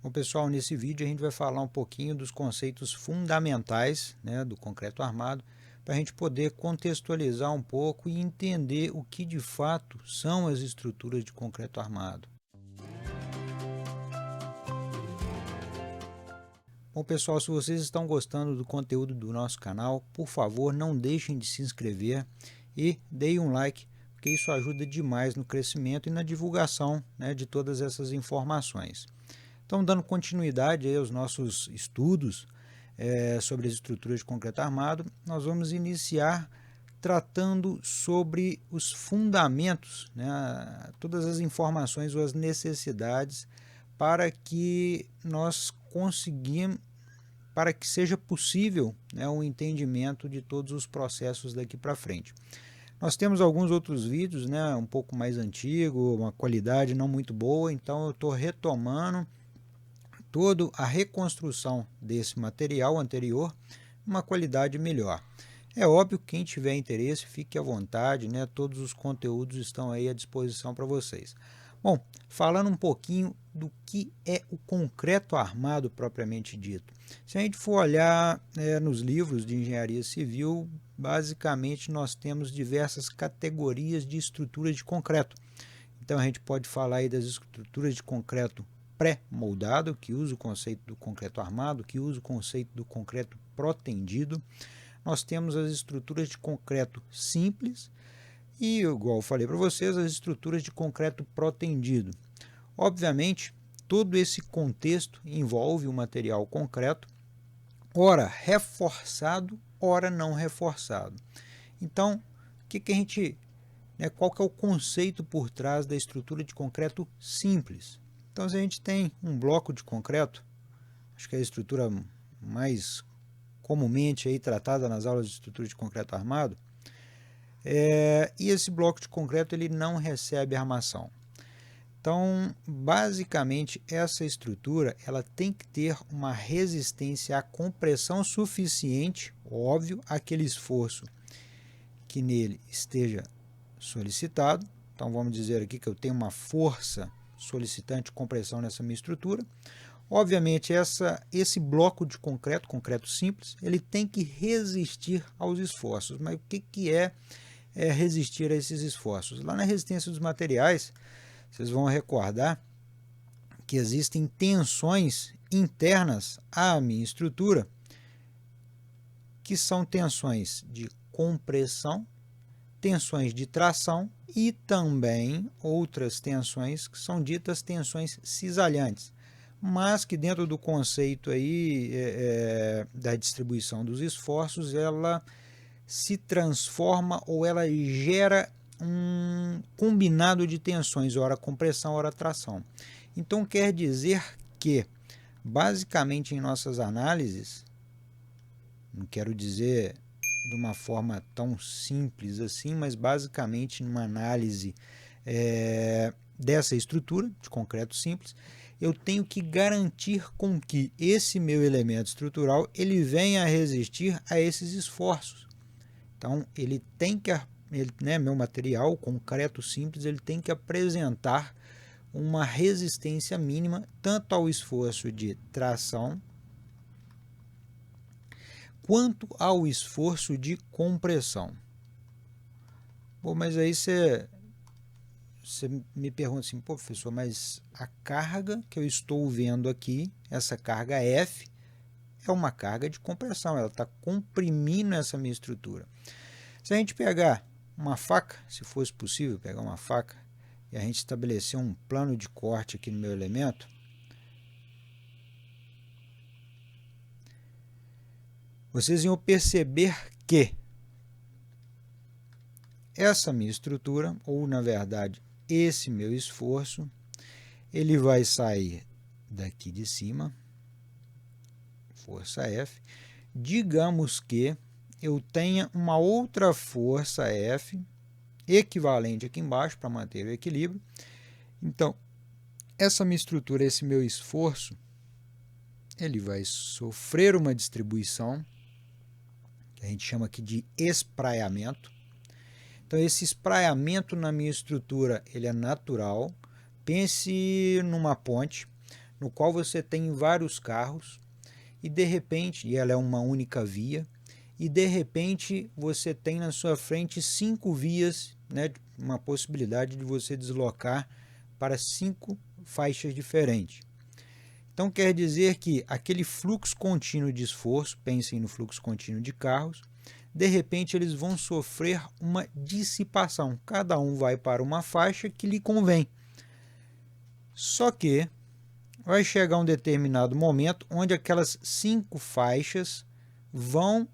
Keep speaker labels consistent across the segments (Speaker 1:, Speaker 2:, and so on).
Speaker 1: Bom, pessoal, nesse vídeo a gente vai falar um pouquinho dos conceitos fundamentais, né, do concreto armado, para a gente poder contextualizar um pouco e entender o que de fato são as estruturas de concreto armado. Bom, pessoal, se vocês estão gostando do conteúdo do nosso canal, por favor, não deixem de se inscrever e deem um like, porque isso ajuda demais no crescimento e na divulgação, né, de todas essas informações. Então, dando continuidade aí aos nossos estudos sobre as estruturas de concreto armado, nós vamos iniciar tratando sobre os fundamentos, né, todas as informações ou as necessidades para que nós conseguimos, para que seja possível, né, um entendimento de todos os processos daqui para frente. Nós temos alguns outros vídeos, né, um pouco mais antigo, uma qualidade não muito boa, então eu estou retomando toda a reconstrução desse material anterior, uma qualidade melhor. É óbvio que quem tiver interesse, fique à vontade, né? Todos os conteúdos estão aí à disposição para vocês. Bom, falando um pouquinho do que é o concreto armado propriamente dito. Se a gente for olhar nos livros de engenharia civil, basicamente nós temos diversas categorias de estruturas de concreto. Então a gente pode falar aí das estruturas de concreto pré-moldado, que usa o conceito do concreto armado, que usa o conceito do concreto protendido. Nós temos as estruturas de concreto simples e, igual eu falei para vocês, as estruturas de concreto protendido. Obviamente, todo esse contexto envolve o material concreto, ora reforçado, ora não reforçado. Então, qual que é o conceito por trás da estrutura de concreto simples? Então, se a gente tem um bloco de concreto, acho que é a estrutura mais comumente aí tratada nas aulas de estrutura de concreto armado, e esse bloco de concreto ele não recebe armação. Então, basicamente, essa estrutura ela tem que ter uma resistência à compressão suficiente, óbvio, aquele esforço que nele esteja solicitado. Então, vamos dizer aqui que eu tenho uma força solicitante de compressão nessa minha estrutura. Obviamente, esse bloco de concreto, concreto simples, ele tem que resistir aos esforços. Mas o que é resistir a esses esforços? Lá na resistência dos materiais, vocês vão recordar que existem tensões internas à minha estrutura, que são tensões de compressão, tensões de tração e também outras tensões que são ditas tensões cisalhantes, mas que dentro do conceito aí da distribuição dos esforços, ela se transforma ou ela gera um combinado de tensões, ora compressão, ora tração. Então quer dizer que, basicamente em nossas análises, não quero dizer de uma forma tão simples assim, mas basicamente numa análise dessa estrutura de concreto simples, eu tenho que garantir com que esse meu elemento estrutural ele venha a resistir a esses esforços. Então, meu material concreto simples, ele tem que apresentar uma resistência mínima tanto ao esforço de tração quanto ao esforço de compressão. Bom, mas aí você me pergunta assim, pô, professor, mas a carga que eu estou vendo aqui, essa carga F, é uma carga de compressão, ela está comprimindo essa minha estrutura. Se a gente pegar uma faca, se fosse possível pegar uma faca, e a gente estabelecer um plano de corte aqui no meu elemento, vocês iam perceber que essa minha estrutura, ou na verdade esse meu esforço, ele vai sair daqui de cima, força F, digamos que eu tenha uma outra força F equivalente aqui embaixo para manter o equilíbrio. Então, essa minha estrutura, esse meu esforço, ele vai sofrer uma distribuição, que a gente chama aqui de espraiamento. Então, esse espraiamento na minha estrutura, ele é natural. Pense numa ponte. no qual você tem vários carros e de repente, e ela é uma única via, e de repente você tem na sua frente 5 vias, né, uma possibilidade de você deslocar para 5 faixas diferentes. Então quer dizer que aquele fluxo contínuo de esforço, pensem no fluxo contínuo de carros, de repente eles vão sofrer uma dissipação, cada um vai para uma faixa que lhe convém. Só que vai chegar um determinado momento onde aquelas 5 faixas vão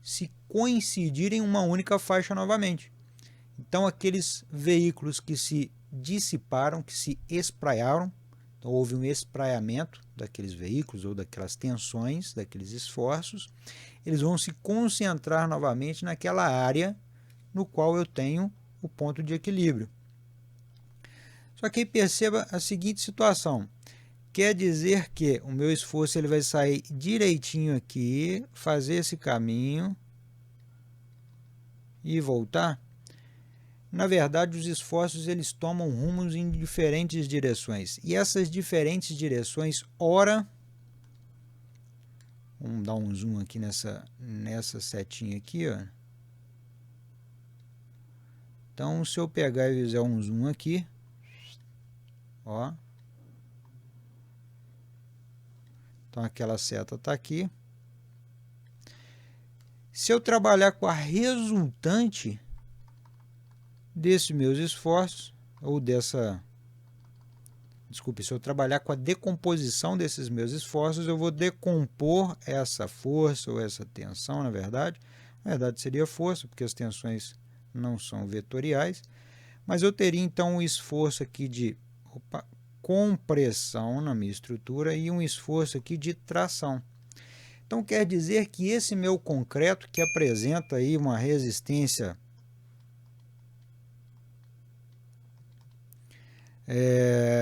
Speaker 1: se coincidir em uma única faixa novamente. Então aqueles veículos que se dissiparam, que se espraiaram, então houve um espraiamento daqueles veículos ou daquelas tensões, daqueles esforços, eles vão se concentrar novamente naquela área no qual eu tenho o ponto de equilíbrio. Só que aí perceba a seguinte situação, quer dizer que o meu esforço ele vai sair direitinho aqui, fazer esse caminho e voltar? Na verdade, os esforços eles tomam rumos em diferentes direções. E essas diferentes direções, ora, vamos dar um zoom aqui nessa setinha aqui, ó. Então, se eu pegar e fizer um zoom aqui, ó. Então, aquela seta está aqui. Se eu trabalhar com a resultante desses meus esforços, ou se eu trabalhar com a decomposição desses meus esforços, eu vou decompor essa força ou essa tensão, na verdade seria força, porque as tensões não são vetoriais, mas eu teria então um esforço aqui de compressão na minha estrutura e um esforço aqui de tração. Então quer dizer que esse meu concreto, que apresenta aí uma resistência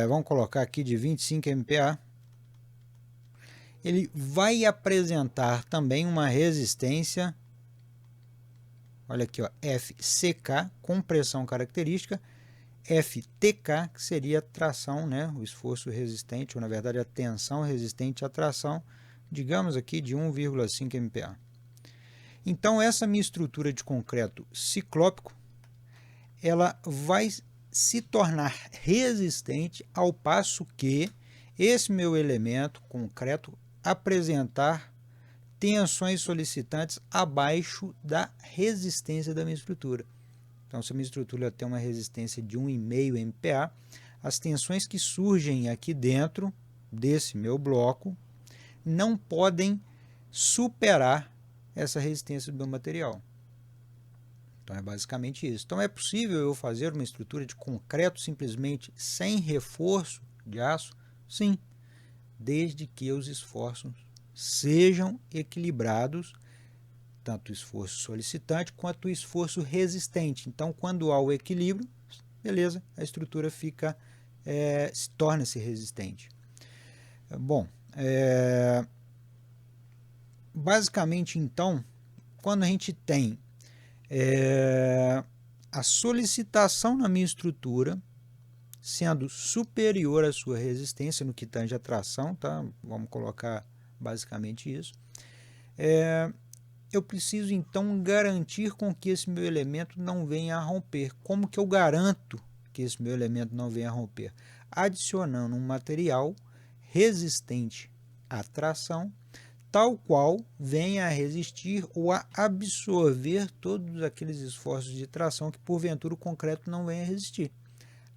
Speaker 1: vamos colocar aqui de 25 MPa, ele vai apresentar também uma resistência, olha aqui, ó, FCK, compressão característica, FTK, que seria a tração, né, o esforço resistente, ou na verdade a tensão resistente à tração, digamos aqui de 1,5 MPa. Então essa minha estrutura de concreto ciclópico, ela vai se tornar resistente ao passo que esse meu elemento concreto apresentar tensões solicitantes abaixo da resistência da minha estrutura. Então, se a minha estrutura tem uma resistência de 1,5 MPa, as tensões que surgem aqui dentro desse meu bloco não podem superar essa resistência do meu material. Então é basicamente isso. Então é possível eu fazer uma estrutura de concreto simplesmente sem reforço de aço? Sim, desde que os esforços sejam equilibrados, tanto o esforço solicitante quanto o esforço resistente. Então quando há o equilíbrio, beleza, a estrutura torna-se resistente. Bom, basicamente então, quando a gente tem a solicitação na minha estrutura sendo superior à sua resistência no que tange a tração, tá? Vamos colocar basicamente isso. Eu preciso então garantir com que esse meu elemento não venha a romper. Como que eu garanto que esse meu elemento não venha a romper? Adicionando um material resistente à tração, tal qual venha a resistir ou a absorver todos aqueles esforços de tração que porventura o concreto não venha a resistir.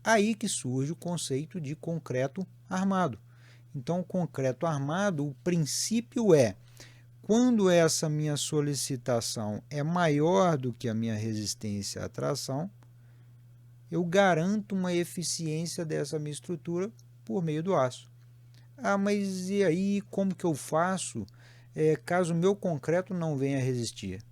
Speaker 1: Aí que surge o conceito de concreto armado. Então, o concreto armado, o princípio é, quando essa minha solicitação é maior do que a minha resistência à tração, eu garanto uma eficiência dessa minha estrutura por meio do aço. Ah, mas e aí, como que eu faço caso o meu concreto não venha a resistir?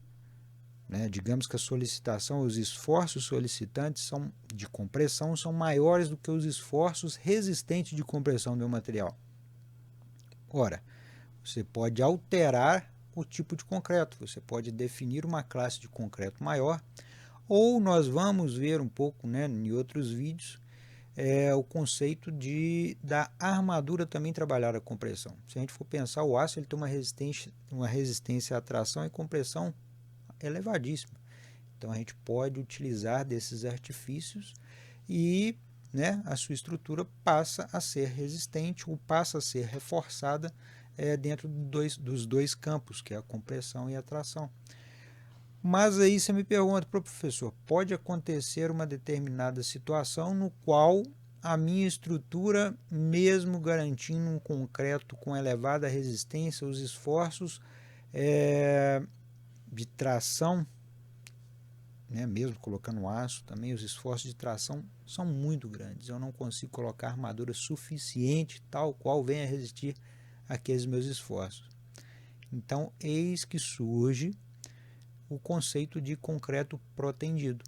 Speaker 1: Digamos que a solicitação, os esforços solicitantes de compressão são maiores do que os esforços resistentes de compressão do meu material. Ora, você pode alterar o tipo de concreto, você pode definir uma classe de concreto maior, ou nós vamos ver um pouco em outros vídeos, o conceito da armadura também trabalhar a compressão. Se a gente for pensar, o aço ele tem uma resistência à tração e compressão elevadíssima. Então a gente pode utilizar desses artifícios e, né, a sua estrutura passa a ser resistente ou passa a ser reforçada dentro dos dois campos, que é a compressão e a tração. Mas aí você me pergunta, professor, pode acontecer uma determinada situação no qual a minha estrutura, mesmo garantindo um concreto com elevada resistência, os esforços de tração, né, mesmo colocando aço, também os esforços de tração são muito grandes. Eu não consigo colocar armadura suficiente, tal qual venha a resistir àqueles meus esforços. Então, eis que surge o conceito de concreto protendido.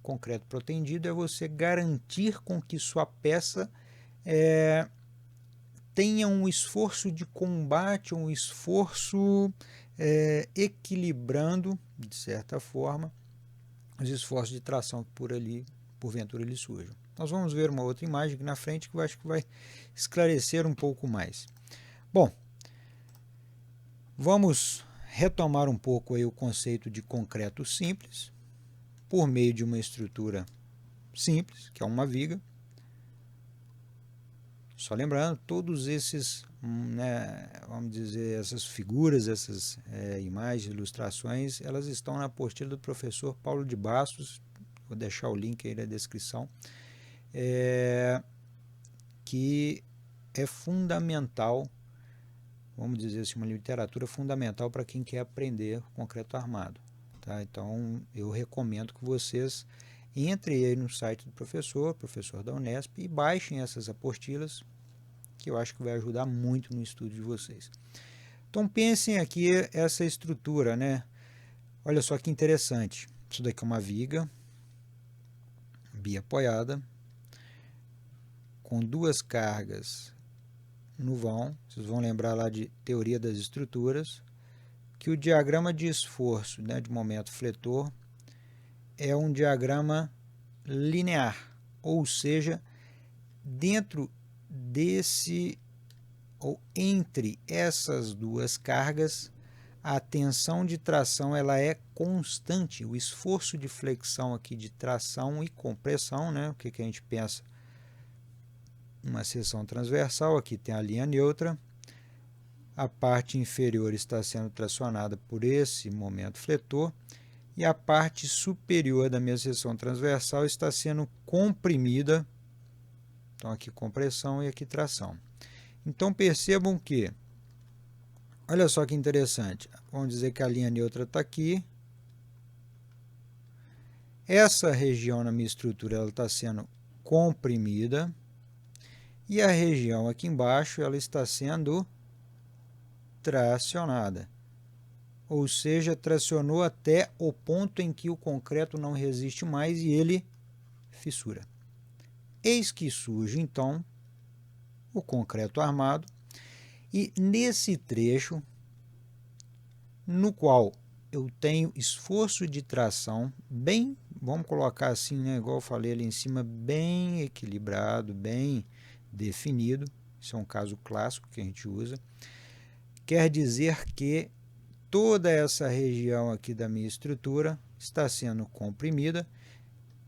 Speaker 1: Concreto protendido é você garantir com que sua peça tenha um esforço de combate, um esforço equilibrando, de certa forma, os esforços de tração que porventura ele surjam. Nós vamos ver uma outra imagem aqui na frente que eu acho que vai esclarecer um pouco mais. Bom, vamos retomar um pouco aí o conceito de concreto simples, por meio de uma estrutura simples, que é uma viga. Só lembrando, todos esses, né, vamos dizer, essas figuras, essas imagens, ilustrações, elas estão na apostila do professor Paulo de Bastos, vou deixar o link aí na descrição, que é fundamental, vamos dizer assim, uma literatura fundamental para quem quer aprender concreto armado. Tá? Então, eu recomendo que vocês entrem aí no site do professor da Unesp, e baixem essas apostilas, que eu acho que vai ajudar muito no estudo de vocês. Então, pensem aqui essa estrutura, né? Olha só que interessante. Isso daqui é uma viga biapoiada, com duas cargas no vão. Vocês vão lembrar lá de teoria das estruturas, que o diagrama de esforço, né, de momento fletor, é um diagrama linear, ou seja, dentro desse ou entre essas duas cargas, a tensão de tração ela é constante. O esforço de flexão aqui de tração e compressão, né, o que a gente pensa? Uma seção transversal, aqui tem a linha neutra, a parte inferior está sendo tracionada por esse momento fletor, e a parte superior da minha seção transversal está sendo comprimida. Então, aqui compressão e aqui tração. Então, percebam que, olha só que interessante, vamos dizer que a linha neutra está aqui. Essa região na minha estrutura está sendo comprimida, e a região aqui embaixo ela está sendo tracionada. Ou seja, tracionou até o ponto em que o concreto não resiste mais e ele fissura. Eis que surge, então, o concreto armado, e nesse trecho, no qual eu tenho esforço de tração bem, vamos colocar assim, né, igual eu falei ali em cima, bem equilibrado, bem definido, isso é um caso clássico que a gente usa, quer dizer que toda essa região aqui da minha estrutura está sendo comprimida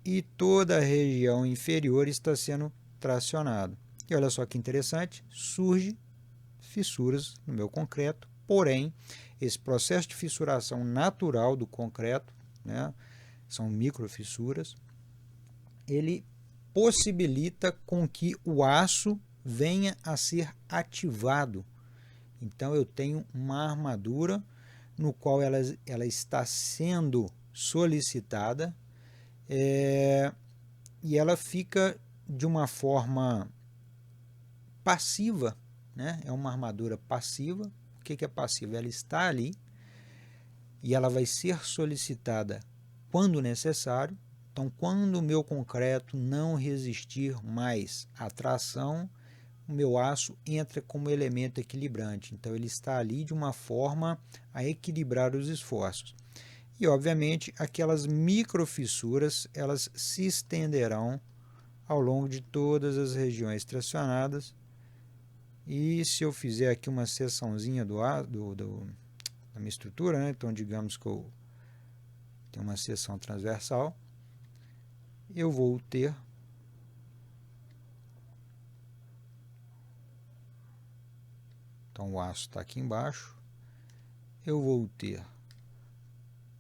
Speaker 1: e toda a região inferior está sendo tracionada. E olha só que interessante, surge fissuras no meu concreto, porém, esse processo de fissuração natural do concreto, né, são microfissuras, ele possibilita com que o aço venha a ser ativado. Então, eu tenho uma armadura no qual ela está sendo solicitada e ela fica de uma forma passiva, né? É uma armadura passiva. O que é passiva? Ela está ali e ela vai ser solicitada quando necessário. Então, quando o meu concreto não resistir mais à tração, o meu aço entra como elemento equilibrante. Então, ele está ali de uma forma a equilibrar os esforços. E, obviamente, aquelas microfissuras, elas se estenderão ao longo de todas as regiões tracionadas. E se eu fizer aqui uma seçãozinha da minha estrutura, né? Então digamos que eu tenho uma seção transversal, eu vou ter então o aço está aqui embaixo, eu vou ter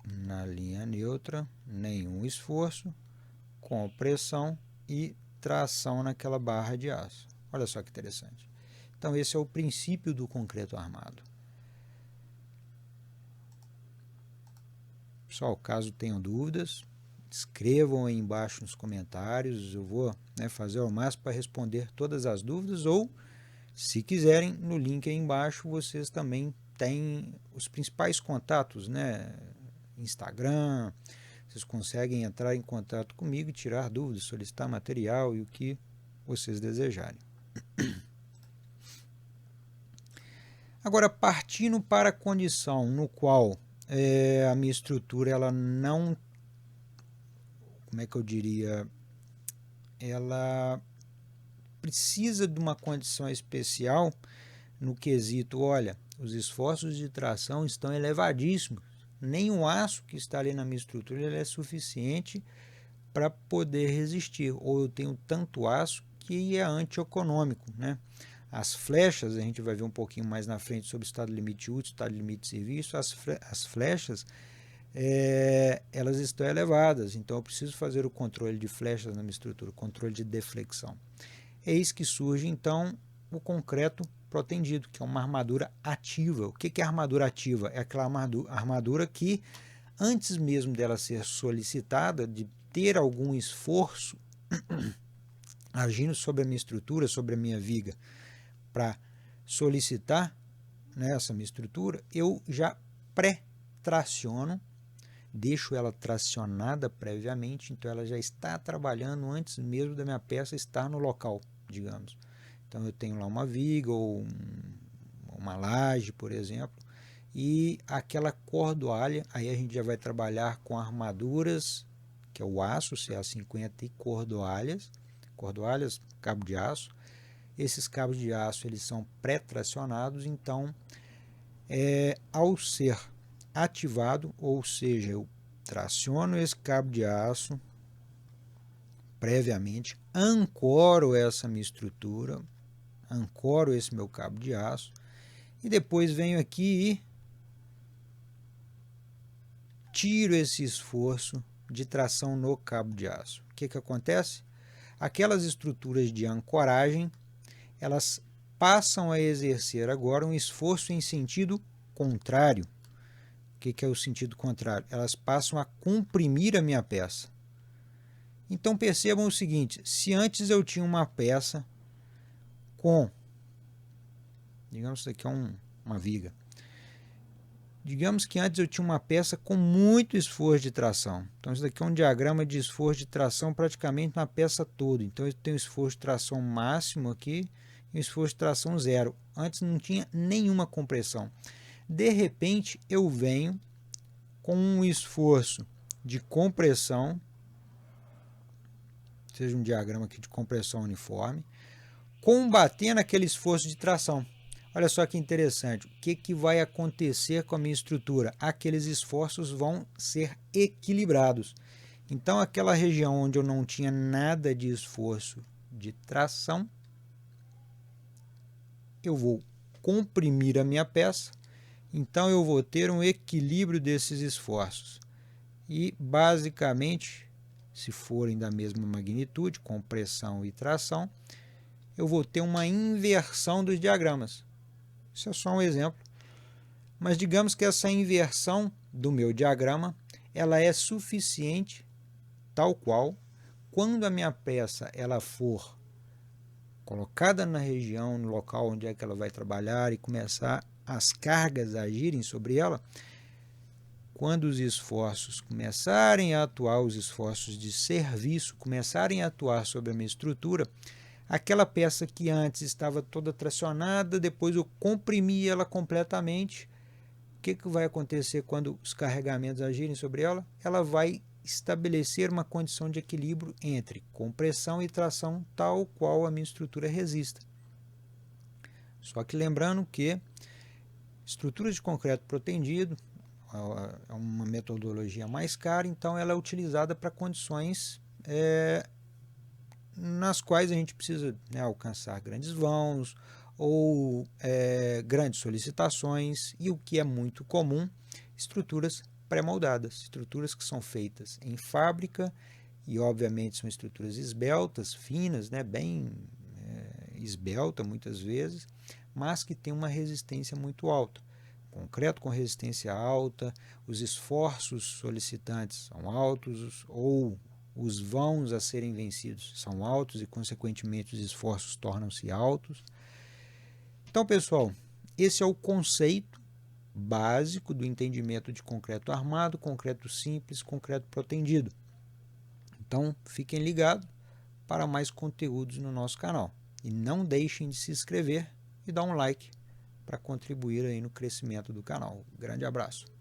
Speaker 1: na linha neutra nenhum esforço, compressão e tração naquela barra de aço. Olha só que interessante. Então esse é o princípio do concreto armado. Pessoal, caso tenham dúvidas, escrevam aí embaixo nos comentários, eu vou fazer o máximo para responder todas as dúvidas, ou se quiserem, no link aí embaixo vocês também têm os principais contatos, Instagram, vocês conseguem entrar em contato comigo e tirar dúvidas, solicitar material e o que vocês desejarem. Agora, partindo para a condição no qual a minha estrutura ela não, como é que eu diria, ela precisa de uma condição especial no quesito, olha, os esforços de tração estão elevadíssimos, nem o aço que está ali na minha estrutura ele é suficiente para poder resistir, ou eu tenho tanto aço que é antieconômico, As flechas, a gente vai ver um pouquinho mais na frente sobre o estado limite útil, estado limite de serviço, as flechas, elas estão elevadas, então eu preciso fazer o controle de flechas na minha estrutura, o controle de deflexão. Eis que surge, então, o concreto protendido, que é uma armadura ativa. O que é armadura ativa? É aquela armadura que, antes mesmo dela ser solicitada, de ter algum esforço agindo sobre a minha estrutura, sobre a minha viga, para solicitar essa minha estrutura, eu já pré-traciono, deixo ela tracionada previamente, então ela já está trabalhando antes mesmo da minha peça estar no local, digamos. Então eu tenho lá uma viga ou uma laje, por exemplo, e aquela cordoalha, aí a gente já vai trabalhar com armaduras, que é o aço, CA50 e cordoalhas, cabo de aço. Esses cabos de aço eles são pré-tracionados, então ao ser ativado, ou seja, eu traciono esse cabo de aço previamente, ancoro essa minha estrutura, ancoro esse meu cabo de aço e depois venho aqui e tiro esse esforço de tração no cabo de aço. O que acontece? Aquelas estruturas de ancoragem, elas passam a exercer agora um esforço em sentido contrário. O que é o sentido contrário? Elas passam a comprimir a minha peça. Então percebam o seguinte, se antes eu tinha uma peça com, digamos que isso aqui é uma viga, digamos que antes eu tinha uma peça com muito esforço de tração. Então isso daqui é um diagrama de esforço de tração praticamente na peça toda. Então eu tenho esforço de tração máximo aqui e esforço de tração zero. Antes não tinha nenhuma compressão. De repente eu venho com um esforço de compressão, seja um diagrama aqui de compressão uniforme, combatendo aquele esforço de tração. Olha só que interessante, o que vai acontecer com a minha estrutura? Aqueles esforços vão ser equilibrados. Então aquela região onde eu não tinha nada de esforço de tração, eu vou comprimir a minha peça, então eu vou ter um equilíbrio desses esforços. E basicamente, se forem da mesma magnitude, compressão e tração, eu vou ter uma inversão dos diagramas. Isso é só um exemplo. Mas digamos que essa inversão do meu diagrama, ela é suficiente, tal qual, quando a minha peça ela for colocada na região, no local onde é que ela vai trabalhar e começar as cargas a agirem sobre ela, quando os esforços começarem a atuar, os esforços de serviço começarem a atuar sobre a minha estrutura, aquela peça que antes estava toda tracionada, depois eu comprimi ela completamente. O que vai acontecer quando os carregamentos agirem sobre ela? Ela vai estabelecer uma condição de equilíbrio entre compressão e tração tal qual a minha estrutura resista. Só que lembrando que estruturas de concreto protendido é uma metodologia mais cara, então ela é utilizada para condições nas quais a gente precisa, né, alcançar grandes vãos ou grandes solicitações, e o que é muito comum, estruturas pré-moldadas, estruturas que são feitas em fábrica e obviamente são estruturas esbeltas, finas, né, bem esbelta muitas vezes, mas que tem uma resistência muito alta. Concreto com resistência alta, os esforços solicitantes são altos, ou os vãos a serem vencidos são altos e, consequentemente, os esforços tornam-se altos. Então, pessoal, esse é o conceito básico do entendimento de concreto armado, concreto simples, concreto protendido. Então, fiquem ligados para mais conteúdos no nosso canal. E não deixem de se inscrever e dar um like para contribuir aí no crescimento do canal. Grande abraço!